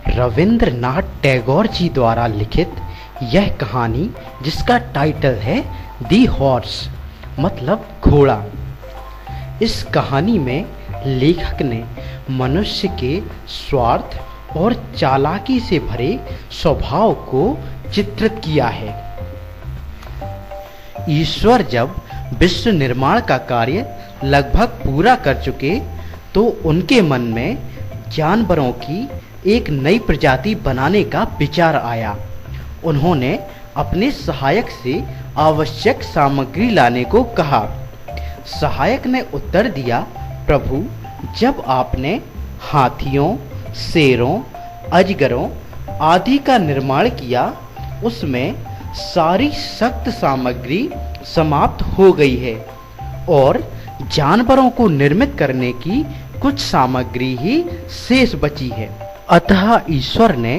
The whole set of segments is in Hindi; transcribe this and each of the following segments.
रविंद्रनाथ टैगोर जी द्वारा लिखित यह कहानी, जिसका टाइटल है दी हॉर्स मतलब घोड़ा। इस कहानी में लेखक ने मनुष्य के स्वार्थ और चालाकी से भरे स्वभाव को चित्रित किया है। ईश्वर जब विश्व निर्माण का कार्य लगभग पूरा कर चुके तो उनके मन में जानवरों की एक नई प्रजाति बनाने का विचार आया। उन्होंने अपने सहायक से आवश्यक सामग्री लाने को कहा। सहायक ने उत्तर दिया, प्रभु, जब आपने हाथियों, शेरों, अजगरों आदि का निर्माण किया, उसमें सारी सख्त सामग्री समाप्त हो गई है और जानवरों को निर्मित करने की कुछ सामग्री ही शेष बची है। अतः ईश्वर ने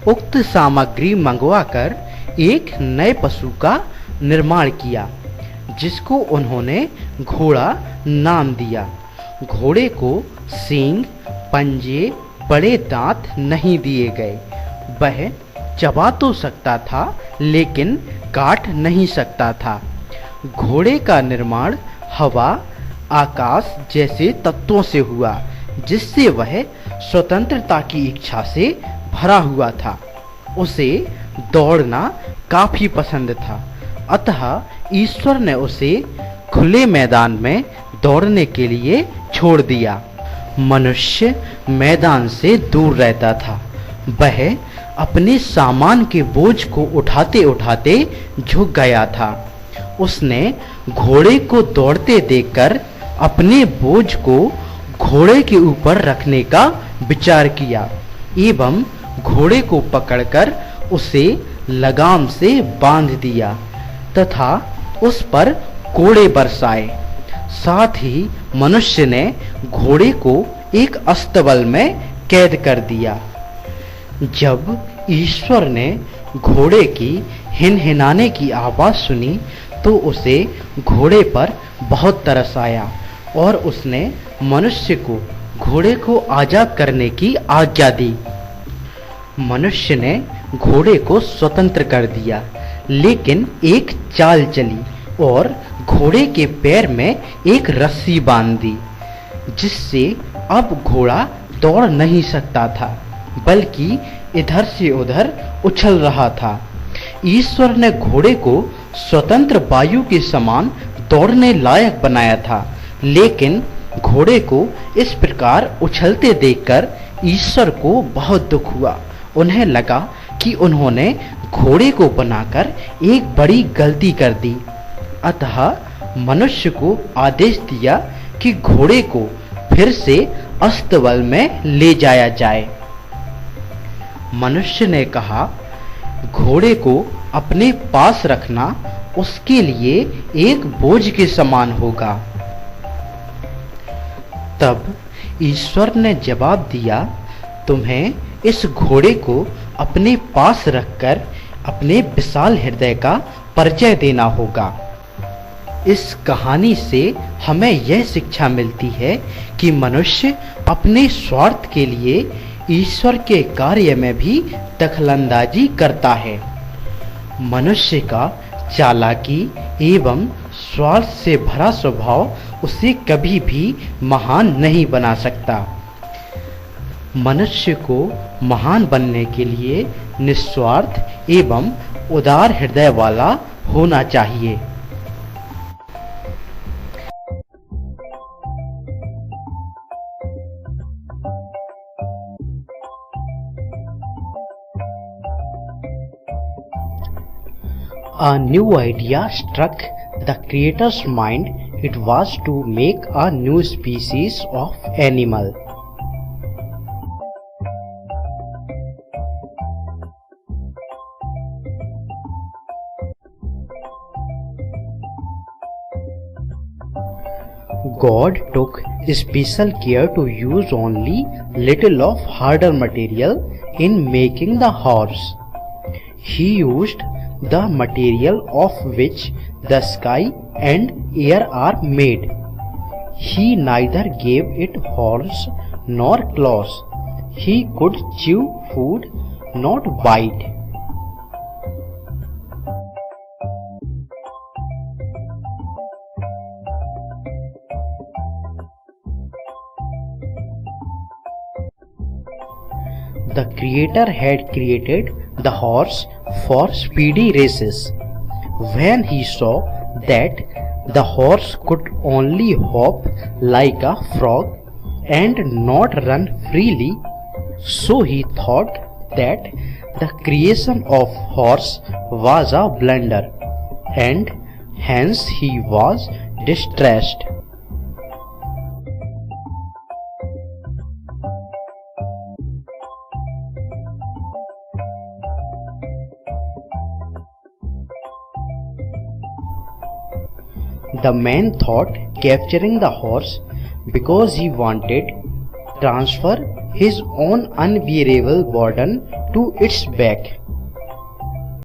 उक्त सामग्री मंगवाकर एक नए पशु का निर्माण किया, जिसको उन्होंने घोड़ा नाम दिया। घोड़े को सींग, पंजे, बड़े दांत नहीं दिए गए। वह चबा तो सकता था लेकिन काट नहीं सकता था। घोड़े का निर्माण हवा, आकाश जैसे तत्वों से हुआ, जिससे वह स्वतंत्रता की इच्छा से भरा हुआ था। उसे दौड़ना काफी पसंद था, अतः ईश्वर ने उसे खुले मैदान में दौड़ने के लिए छोड़ दिया। मनुष्य मैदान से दूर रहता था। वह अपने सामान के बोझ को उठाते उठाते झुक गया था। उसने घोड़े को दौड़ते देखकर अपने बोझ को घोड़े के ऊपर रखने का विचार किया एवं घोड़े को पकड़कर उसे लगाम से बांध दिया तथा उस पर कोड़े बरसाए। साथ ही मनुष्य ने घोड़े को एक अस्तबल में कैद कर दिया। जब ईश्वर ने घोड़े की हिनहिनाने की आवाज सुनी तो उसे घोड़े पर बहुत तरस आया और उसने मनुष्य को घोड़े को आजाद करने की आज्ञा दी। मनुष्य ने घोड़े को स्वतंत्र कर दिया, लेकिन एक चाल चली और घोड़े के पैर में एक रस्सी बांध दी, जिससे अब घोड़ा दौड़ नहीं सकता था, बल्कि इधर से उधर उछल रहा था। ईश्वर ने घोड़े को स्वतंत्र वायु के समान दौड़ने लायक बनाया था, लेकिन घोड़े को इस प्रकार उछलते देखकर ईश्वर को बहुत दुख हुआ। उन्हें लगा कि उन्होंने घोड़े को बनाकर एक बड़ी गलती कर दी। अतः मनुष्य को आदेश दिया कि घोड़े को फिर से अस्तबल में ले जाया जाए। मनुष्य ने कहा, घोड़े को अपने पास रखना उसके लिए एक बोझ के समान होगा। तब ईश्वर ने जवाब दिया, तुम्हें इस घोड़े को अपने पास रखकर अपने विशाल हृदय का परिचय देना होगा। इस कहानी से हमें यह शिक्षा मिलती है कि मनुष्य अपने स्वार्थ के लिए ईश्वर के कार्य में भी दखलंदाजी करता है। मनुष्य का चालाकी एवं स्वार्थ से भरा स्वभाव उसे कभी भी महान नहीं बना सकता। मनुष्य को महान बनने के लिए निस्वार्थ एवं उदार हृदय वाला होना चाहिए। A new idea struck the creator's mind. It was to make a new species of animal. God took special care to use only little of harder material in making the horse. He used the material of which the sky and air are made. He neither gave it horns nor claws. he could chew food, not bite. The creator had created the horse for speedy races. When he saw that the horse could only hop like a frog and not run freely, so he thought that the creation of horse was a blunder, and hence he was distressed. The man thought capturing the horse because he wanted to transfer his own unbearable burden to its back.